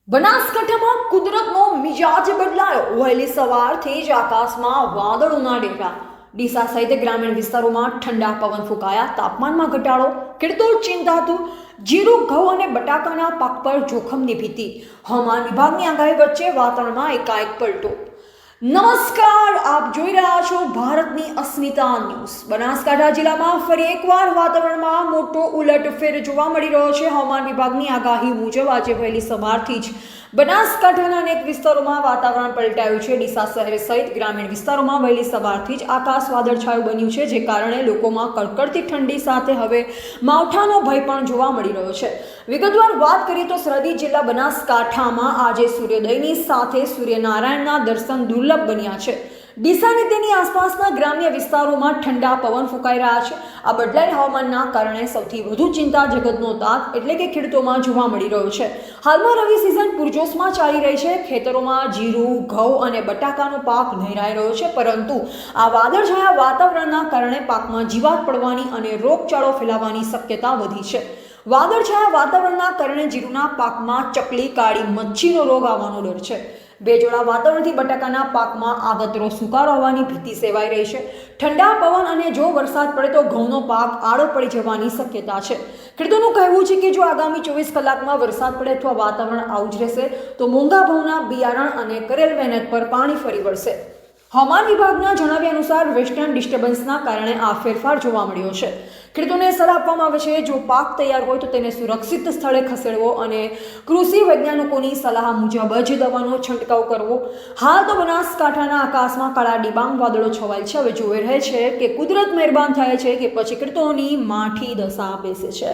બનાસકાંઠામાં કુદરતનો મિજાજ બદલાયો। વહેલી સવારથી જ આકાશમાં વાદળોના ડેરા। ડીસા સહિત ગ્રામીણ વિસ્તારોમાં ઠંડા પવન ફૂંકાયા। તાપમાનમાં ઘટાડો। ખેડૂતો ચિંતાતુર। જીરું, ઘઉં અને બટાકાના પાક પર જોખમની ભીતિ। હવામાન વિભાગની આગાહી વચ્ચે વાતાવરણમાં એકાએક પલટો। નમસ્કાર, આપ જોઈ રહ્યા છો ભારતની અસ્મિતા ન્યૂઝ। બનાસકાંઠા જિલ્લામાં ફરી એકવાર વાતાવરણમાં મોટો ઉલટફેર જોવા મળી રહ્યો છે। હવામાન વિભાગની આગાહી મુજબ આજે વહેલી સવારથી જ બનાસકાંઠાના અનેક વિસ્તારોમાં વાતાવરણ પલટાયું છે। ડીસા શહેર સહિત ગ્રામીણ વિસ્તારોમાં વહેલી સવારથી જ આકાશ વાદળછાયું બન્યું છે, જે કારણે લોકોમાં કડકડતી ઠંડી સાથે હવે માવઠાનો ભય પણ જોવા મળી રહ્યો છે। વિગતવાર વાત કરીએ તો સરહદી જિલ્લા બનાસકાંઠામાં આજે સૂર્યોદયની સાથે સૂર્યનારાયણના દર્શન દુર્લભ બન્યા છે। ડીસા અને તેની આસપાસના ગ્રામ્ય વિસ્તારોમાં ઠંડા પવન ફૂંકાઈ રહ્યા છે। આ બદલાયેલ હવામાનના કારણે સૌથી વધુ ચિંતા જગતનો તાત એટલે કે ખેડૂતોમાં જોવા મળી રહ્યો છે। હાલમાં રવિ સિઝન પૂરજોશમાં ચાલી રહી છે। ખેતરોમાં જીરું, ઘઉં અને બટાકાનો પાક લહેરાઈ રહ્યો છે, પરંતુ આ વાદળછાયા વાતાવરણના કારણે પાકમાં જીવાત પડવાની અને રોગચાળો ફેલાવાની શક્યતા વધી છે। વાદળછાયા વાતાવરણના કારણે જીરુના પાકમાં ચકલી, કાળી મચ્છીનો રોગ આવવાનો ડર છે। ભેજવાળા વાતાવરણથી બટાકાના પાકમાં આગતરો સુકારો હોવાની ભીતિ સેવાઈ રહી છે। ઠંડા પવન અને જો વરસાદ પડે તો ઘઉંનો પાક આડો પડી જવાની શક્યતા છે। ખેડૂતોનું કહેવું છે કે જો આગામી 24 કલાકમાં વરસાદ પડે અથવા વાતાવરણ આવું જ રહેશે તો મોંઘા ભાવના બિયારણ અને કરેલ મહેનત પર પાણી ફરી વળશે। હવામાન વિભાગના જણાવ્યા અનુસાર વેસ્ટર્ન ડિસ્ટર્બન્સના કારણે આ ફેરફાર જોવા મળ્યો છે। ખેડૂતોને સલાહ આપવામાં આવે છે જો પાક તૈયાર હોય તો તેને સુરક્ષિત સ્થળે ખસેડવો અને કૃષિ વૈજ્ઞાનિકોની સલાહ મુજબ જ દવાનો છંટકાવ કરવો। હાલ તો બનાસકાંઠાના આકાશમાં કાળા ડિબાંગ વાદળો છવાયેલ છે। હવે જોઈ રહે છે કે કુદરત મહેરબાન થાય છે કે પછી ખેડૂતોની માઠી દશા બેસે છે।